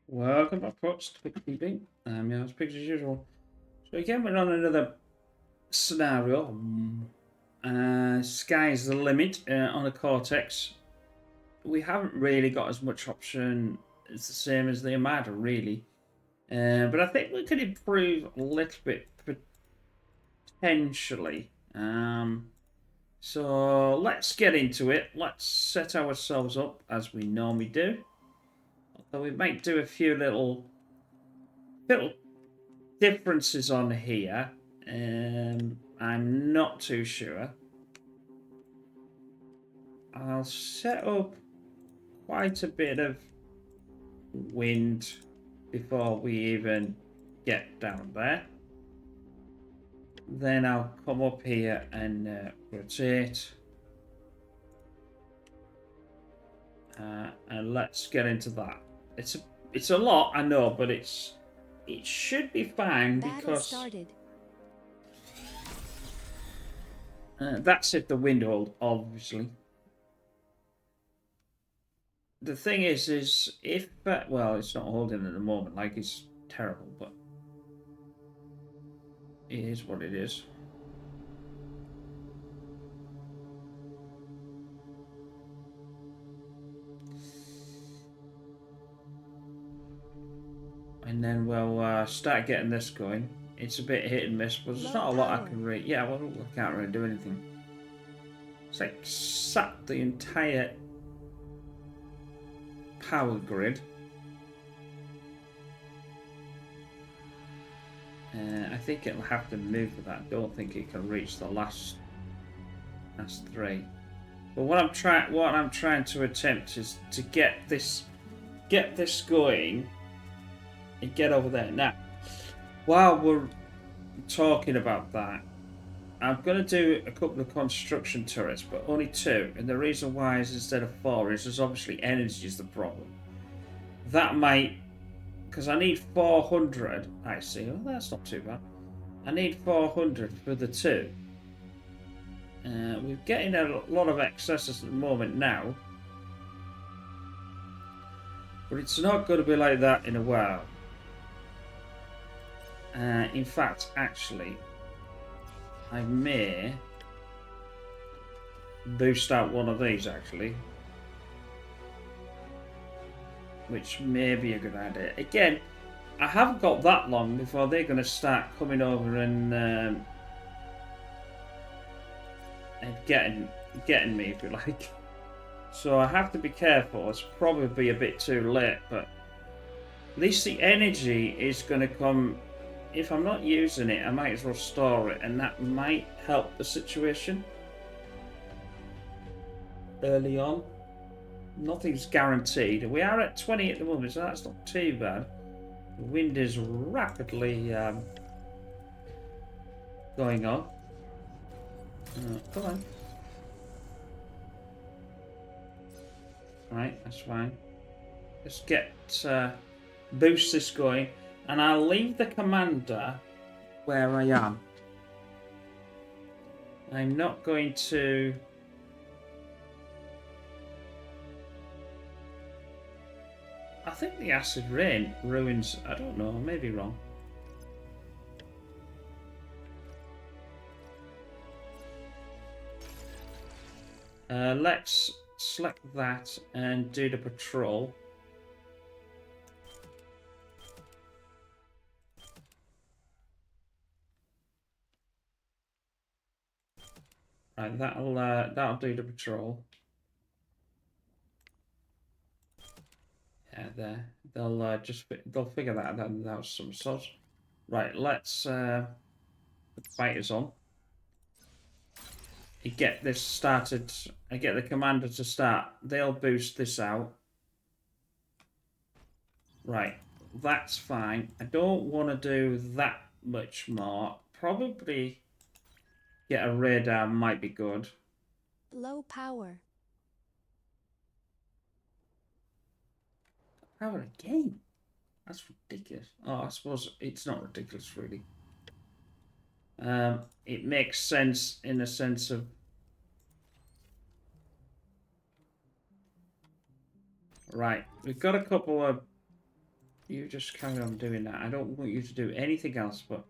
Welcome back, folks, to Pick TV. Yeah, it's Pigs as usual. So again, we're on another scenario. Sky's the limit on a Cortex. We haven't really got as much option. It's the same as the Armada, really. But I think we could improve a little bit potentially. So let's get into it. Let's set ourselves up as we normally do. Although we might do a few little differences on here. I'm not too sure. I'll set up quite a bit of wind before we even get down there. Then I'll come up here and rotate. And let's get into that. It's a lot, I know, but it should be fine because that's if the wind hold, obviously. The thing is if well, it's not holding at the moment, like it's terrible, but it is what it is. And then we'll start getting this going. It's a bit hit and miss, but there's not a lot I can read. Yeah, well, I can't really do anything. It's like sap the entire power grid. I think it'll have to move for that. I don't think it can reach the last three. But what I'm trying to attempt is to get this going and get over there. Now, while we're talking about that, I'm going to do a couple of construction turrets, but only 2. And the reason why is instead of 4 is there's obviously energy is the problem. That might, because I need 400. I see. Well, that's not too bad. I need 400 for the 2. We're getting a lot of excesses at the moment now. But it's not going to be like that in a while. In fact, actually, I may boost out one of these, actually. Which may be a good idea. Again, I haven't got that long before they're going to start coming over and getting me, if you like. So I have to be careful. It's probably a bit too late, but at least the energy is going to come. If I'm not using it, I might as well store it, and that might help the situation early on. Nothing's guaranteed. We are at 20 at the moment, so that's not too bad. The wind is rapidly going on. Come on. Right, that's fine. Let's get boost this going, and I'll leave the commander where I am. I'm not going to. I think the acid rain ruins. I don't know. I may be wrong. Let's select that and do the patrol. Right, that'll do the patrol. Yeah, there. They'll figure that out. That was some sort. Right, let's put the fighters on. You get this started. I get the commander to start. They'll boost this out. Right, that's fine. I don't want to do that much more. Probably get a radar might be good. Low power. Power again? That's ridiculous. Oh, I suppose it's not ridiculous, really. It makes sense in the sense of right. We've got a couple of You just carry on doing that. I don't want you to do anything else, but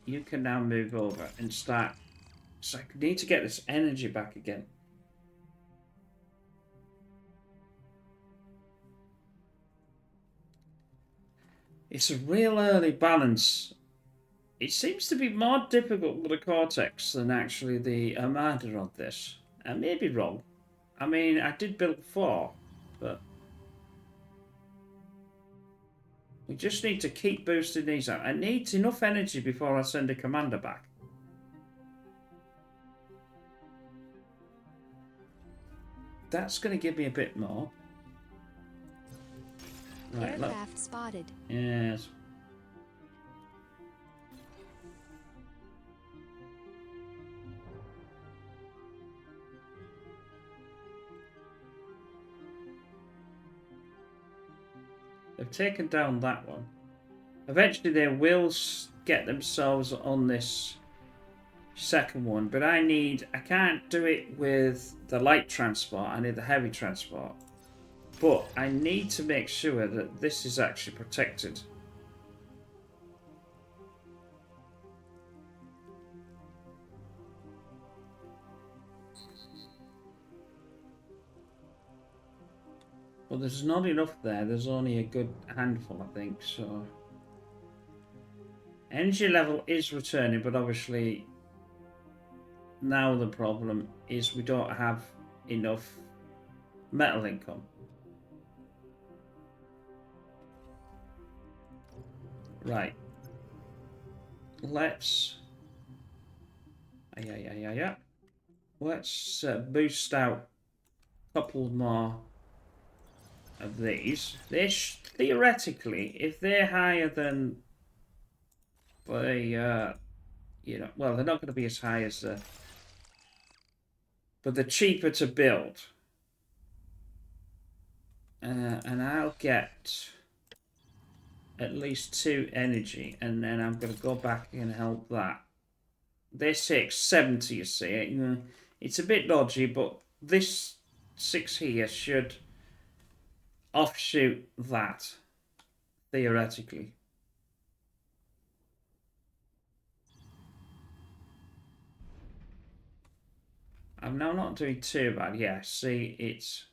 you can now move over and start. So I need to get this energy back again. It's a real early balance. It seems to be more difficult with the Cortex than actually the Armada on this. I may be wrong. I mean, I did build 4, but we just need to keep boosting these out. I need enough energy before I send a commander back. That's going to give me a bit more. Right, Aircraft spotted. Yes. They've taken down that one. Eventually they will get themselves on this second one, but I can't do it with the light transport. I need the heavy transport. But I need to make sure that this is actually protected. Well, there's not enough there. There's only a good handful, I think, so... Energy level is returning, but obviously now the problem is we don't have enough metal income. Right. Let's... Yeah. Let's boost out a couple more of these. Theoretically, if they're higher than the, well, they're not going to be as high as the... But they're cheaper to build. And I'll get at least 2 energy, and then I'm going to go back and help that. This 670, you see, it's a bit dodgy, but this 6 here should offshoot that, theoretically. I'm now not doing too bad. Yeah, see, it's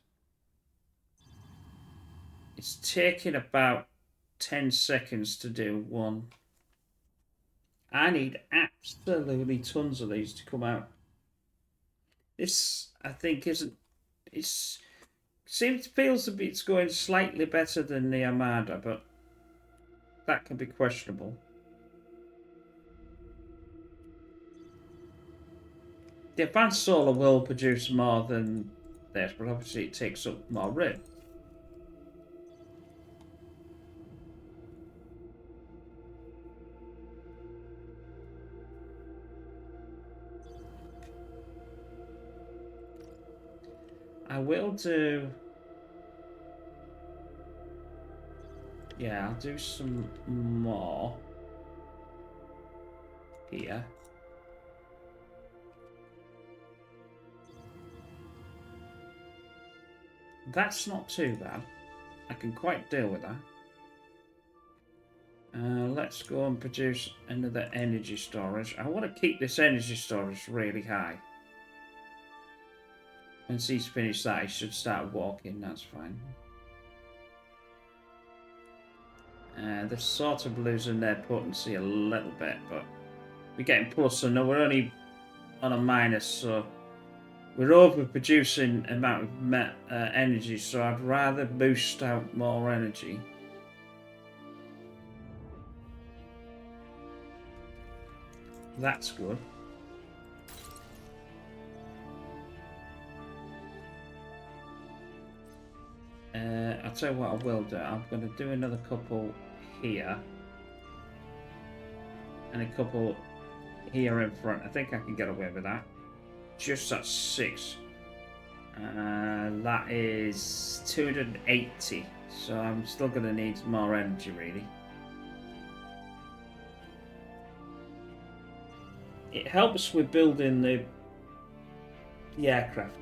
taking about 10 seconds to do one. I need absolutely tons of these to come out. This, I think, feels to be it's going slightly better than the Armada, but that can be questionable. The Advanced Solar will produce more than this, but obviously it takes up more room. I will do... Yeah, I'll do some more here. That's not too bad. I can quite deal with that. Let's go and produce another energy storage. I want to keep this energy storage really high. Once he's finished that, he should start walking, that's fine. They're sort of losing their potency a little bit, but we're getting plus, so no, we're only on a minus, so we're overproducing amount of energy, so I'd rather boost out more energy. That's good. I'll tell you what I will do. I'm going to do another couple here. And a couple here in front. I think I can get away with that. Just at 6. That is 280. So I'm still going to need more energy, really. It helps with building the aircraft.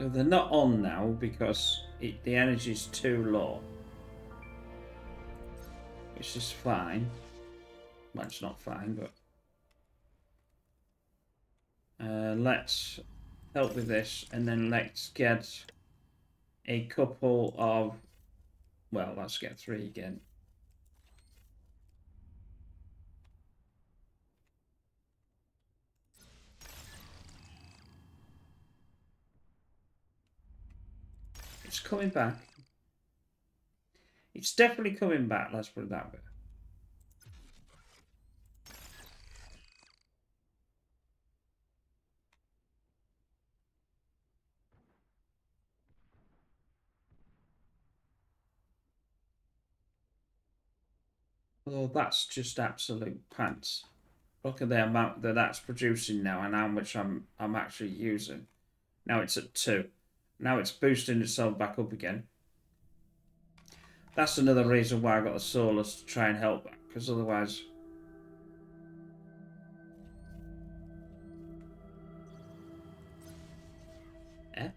They're not on now because the energy's too low. Which is fine. Well, it's not fine, but... let's help with this, and then let's get a couple of... Well, let's get 3 again. It's coming back. It's definitely coming back, let's put it that way. Oh, that's just absolute pants. Look at the amount that that's producing now and how much I'm actually using. Now it's at 2. Now it's boosting itself back up again. That's another reason why I got the Solars to try and help that, because otherwise... Eh?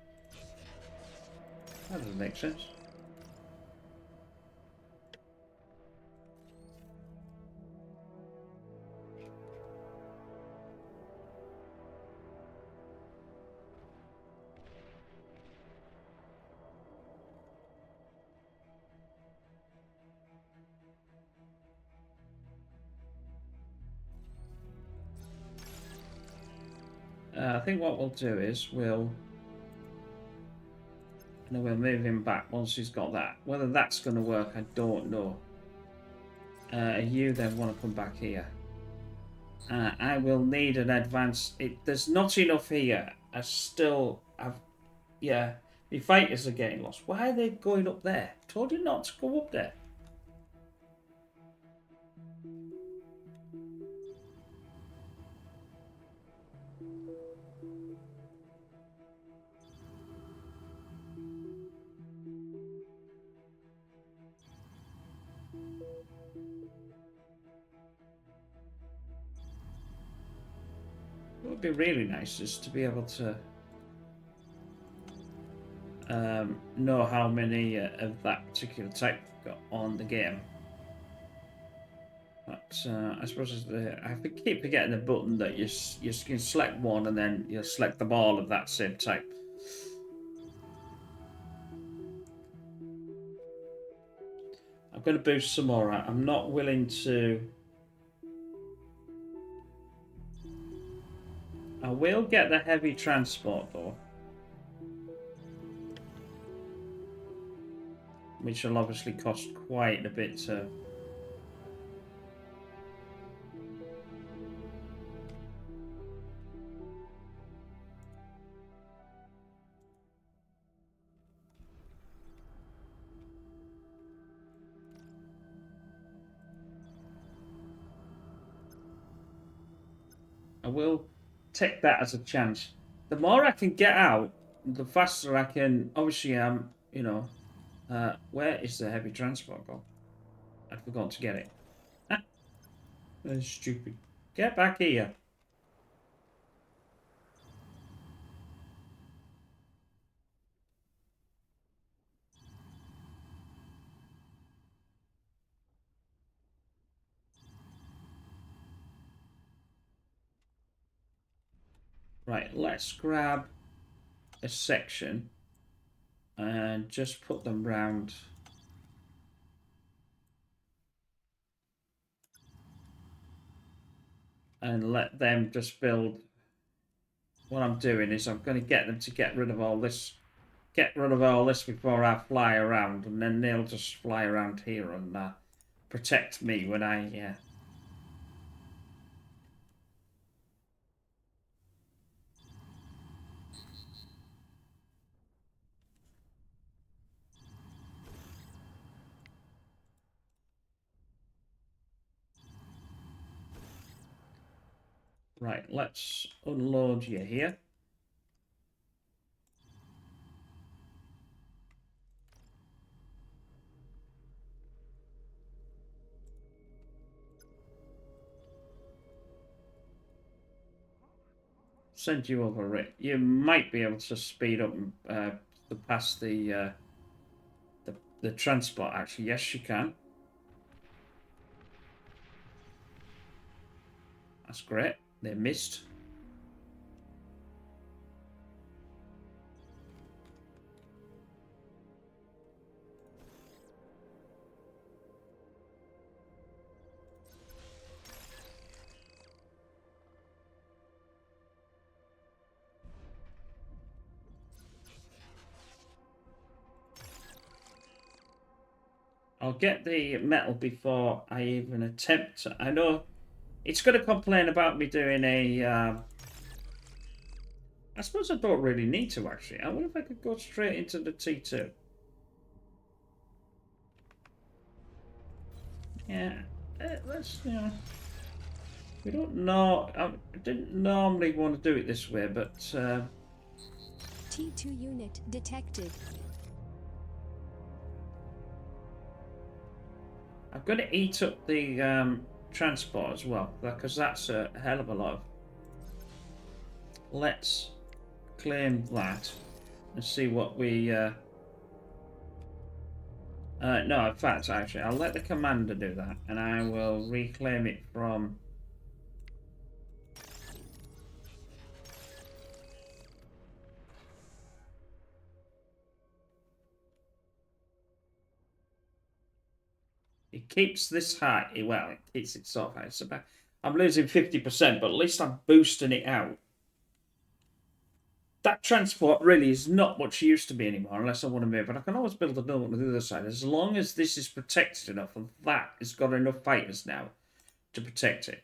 That doesn't make sense. I think what we'll do is we'll move him back once he's got that. Whether that's going to work, I don't know. You then want to come back here. I will need an advance. There's not enough here. I still have... Yeah, the fighters are getting lost. Why are they going up there? Told you not to go up there. What would be really nice is to be able to know how many of that particular type you've got on the game. But I suppose I keep forgetting the button that you can select one and then you select them all of that same type. I'm going to boost some more. I'm not willing to... I will get the heavy transport though, which will obviously cost quite a bit to... I will take that as a chance. The more I can get out, the faster I can... Obviously, you know... where is the heavy transport gone? I forgot to get it. That's stupid. Get back here. Right, let's grab a section and just put them round. And let them just build. What I'm doing is I'm going to get them to get rid of all this. Get rid of all this before I fly around, and then they'll just fly around here and protect me when I... Right, let's unload you here. send you over it. You might be able to speed up to pass the transport. Actually, yes, you can. That's great. They missed. I'll get the metal before I even attempt. I know it's going to complain about me doing a. I suppose I don't really need to actually. I wonder if I could go straight into the T2. Yeah, let's. We don't know. I didn't normally want to do it this way, but. T2 unit detected. I'm going to eat up the transport as well, because that's a hell of a lot. Let's claim that and see what we... no, in fact, actually, I'll let the commander do that, and I will reclaim it from... It keeps this high. Well, it keeps it sort of high. It's about, I'm losing 50%, but at least I'm boosting it out. That transport really is not what she used to be anymore, unless I want to move. But I can always build another one on the other side, as long as this is protected enough, and that has got enough fighters now to protect it.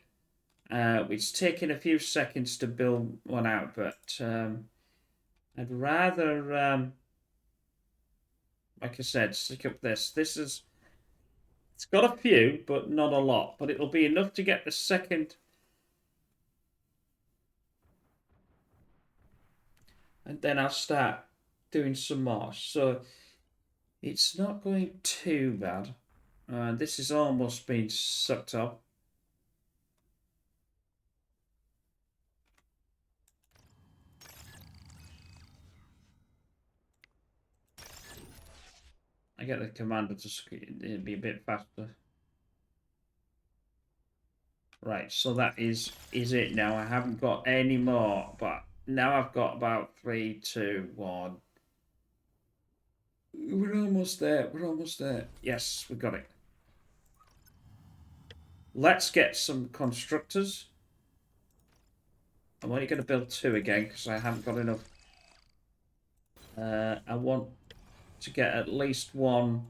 It's taken a few seconds to build one out, but I'd rather, like I said, stick up this. This is... It's got a few, but not a lot. But it'll be enough to get the second. And then I'll start doing some more. So it's not going too bad. This is almost being sucked up. I get the commander to be a bit faster. Right, so that is it now. I haven't got any more, but now I've got about 3, 2, 1. We're almost there. We're almost there. Yes, we got it. Let's get some constructors. I'm only going to build 2 again because I haven't got enough. I want to get at least 1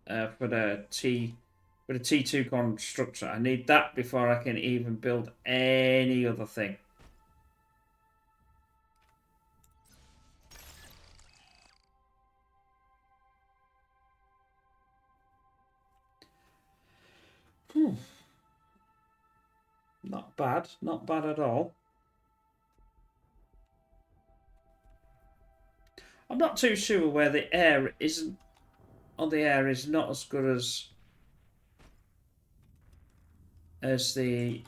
for the T2 constructor. I need that before I can even build any other thing. Not bad. Not bad at all. I'm not too sure where the air isn't. On the air is not as good as the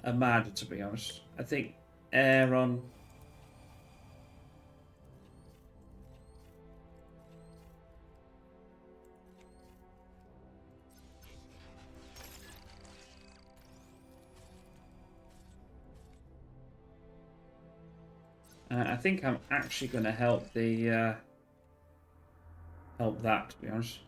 Armada, to be honest. I think air on... I think I'm actually going to help the help that, to be honest.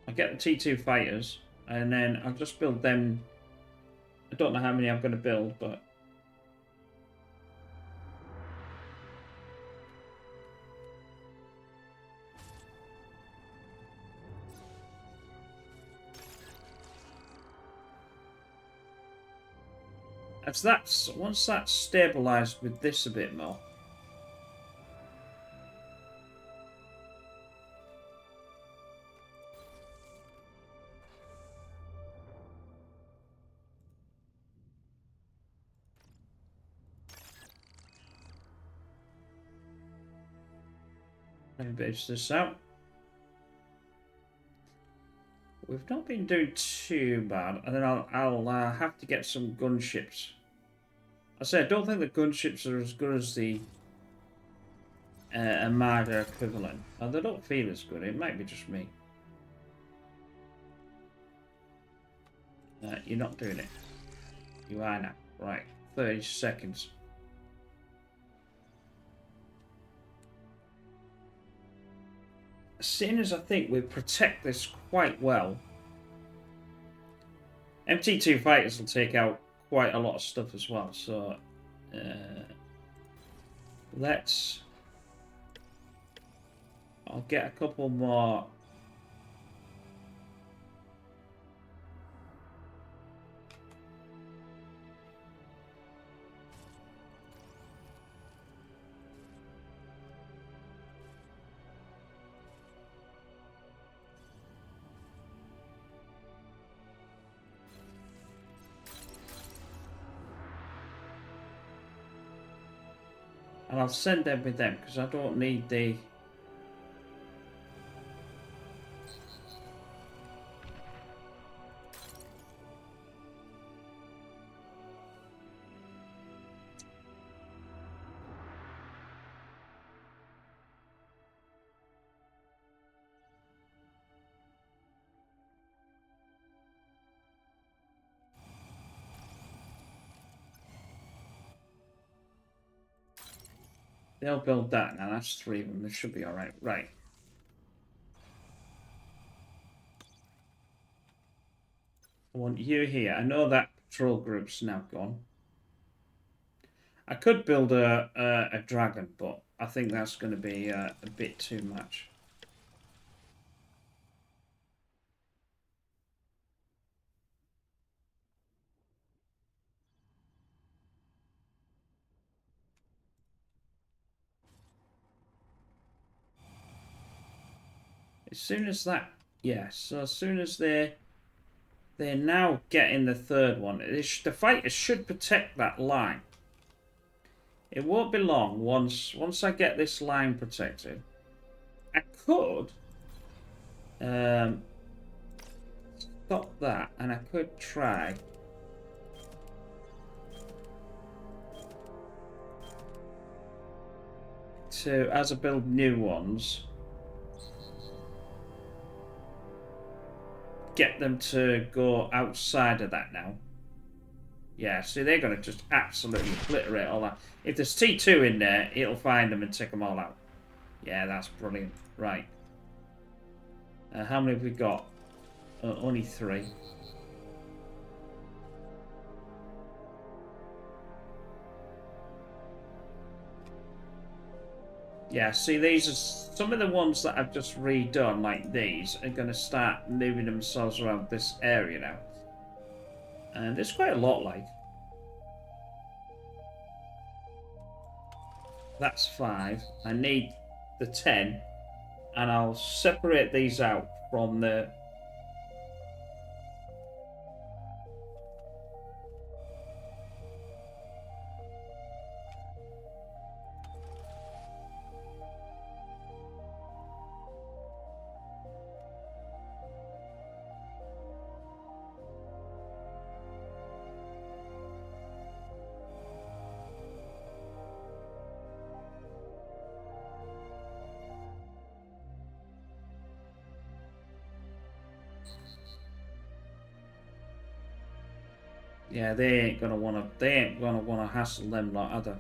I get the T2 fighters, and then I'll just build them. I don't know how many I'm going to build, but... once that's stabilized with this a bit more. base this out. We've not been doing too bad, and then I'll have to get some gunships. I say I don't think the gunships are as good as the Armada equivalent. And they don't feel as good. It might be just me. You're not doing it. You are now. Right. 30 seconds. Seeing as I think we protect this quite well, MT2 fighters will take out quite a lot of stuff as well. So I'll get a couple more. And I'll send them with them because I don't need the. They'll build that now. That's 3 of them. This should be all right. Right. I want you here. I know that patrol group's now gone. I could build a dragon, but I think that's going to be a bit too much. As soon as that, yeah. So as soon as they're now getting the 3rd one, the fighters should protect that line. It won't be long once I get this line protected. I could stop that, and I could try to, as I build new ones, get them to go outside of that now. Yeah, see, they're going to just absolutely obliterate all that. If there's T2 in there, it'll find them and take them all out. Yeah, that's brilliant. Right. How many have we got? Only 3. Yeah, see, these are some of the ones that I've just redone, like these, are going to start moving themselves around this area now. And there's quite a lot, like. That's 5. I need the 10. And I'll separate these out from the... Yeah, they ain't gonna wanna hassle them like other.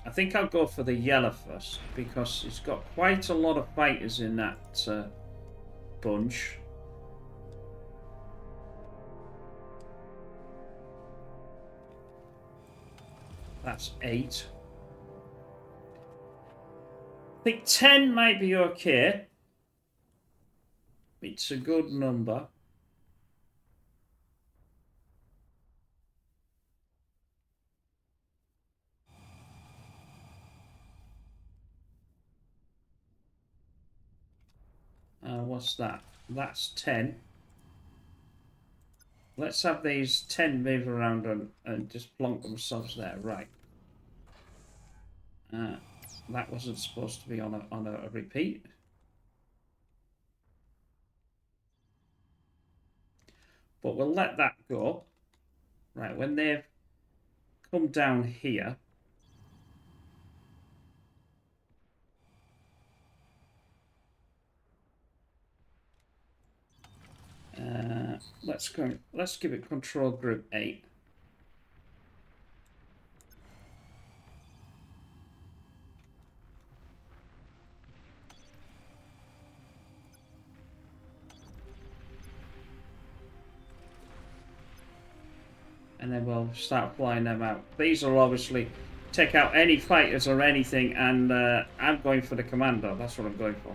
I think I'll go for the yellow first because it's got quite a lot of fighters in that bunch. That's 8. I think 10 might be okay. It's a good number. What's that? That's 10. Let's have these 10 move around and just plonk themselves there. Right. That wasn't supposed to be on a repeat. But we'll let that go. Right, when they've come down here, let's give it control group 8. And then we'll start flying them out. These will obviously take out any fighters or anything, and I'm going for the commander. That's what I'm going for.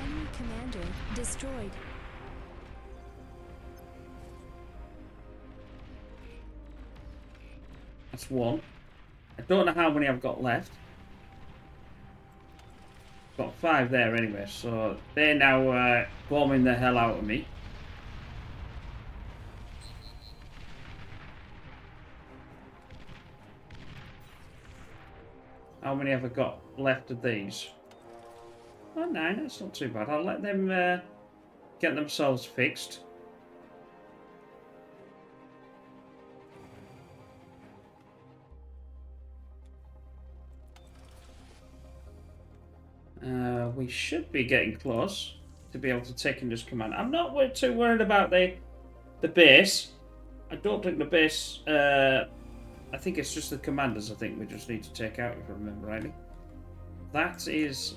Enemy commander destroyed. That's one. I don't know how many I've got left. Got 5 there anyway, so they're now bombing the hell out of me. How many have I got left of these? Oh, 9, that's not too bad. I'll let them get themselves fixed. We should be getting close to be able to take in this command. I'm not too worried about the base. I don't think the base... I think it's just the commanders I think we just need to take out, if I remember rightly. That is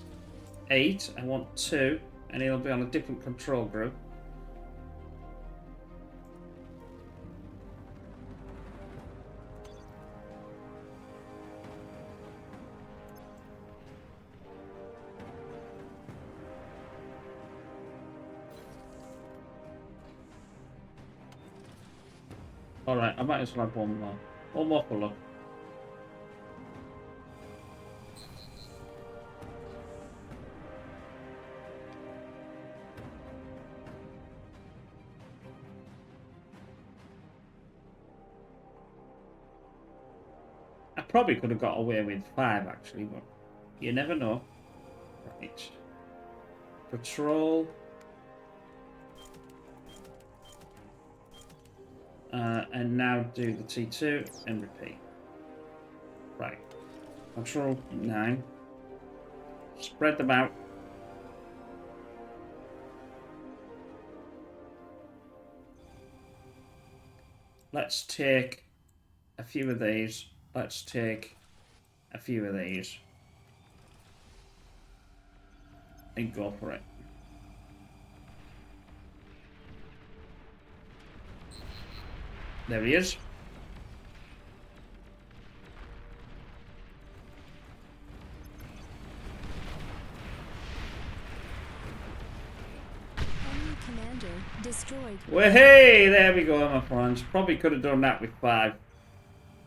8. I want 2, and it'll be on a different control group. Alright, I might as well have one more. One more for luck. I probably could have got away with 5 actually, but you never know. Right. Patrol. And now do the T2 and repeat. Right. Control 9. Spread them out. Let's take a few of these. Let's take a few of these. And go for it. There he is. Enemy commander destroyed. Well, hey, there we go, my friends. Probably could have done that with 5.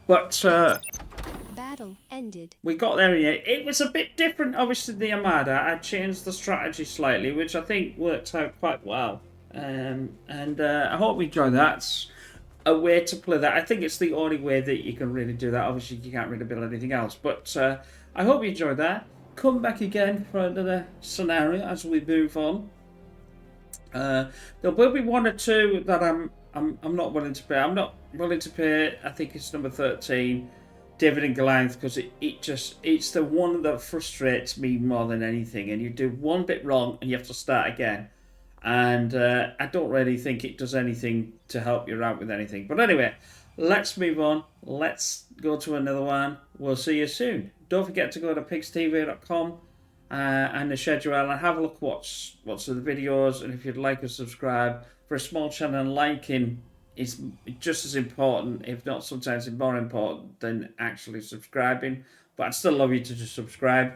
But, Battle ended. we got there in the end. It was a bit different, obviously, the Armada. I changed the strategy slightly, which I think worked out quite well. I hope you enjoyed that. It's a way to play that. I think it's the only way that you can really do that. Obviously, you can't really build anything else. But I hope you enjoyed that. Come back again for another scenario as we move on. There will be 1 or 2 that I'm not willing to pay. I'm not willing to pay. I think it's number 13, David and Goliath, because it's the one that frustrates me more than anything. And you do one bit wrong and you have to start again. And I don't really think it does anything to help you out with anything. But anyway, let's move on. Let's go to another one. We'll see you soon. Don't forget to go to pigstv.com and the schedule and have a look what's in the videos. And if you'd like to subscribe, for a small channel, liking is just as important, if not sometimes more important, than actually subscribing. But I'd still love you to just subscribe.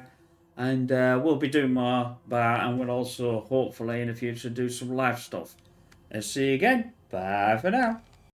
And we'll be doing more, and we'll also hopefully in the future do some live stuff. And see you again. Bye for now.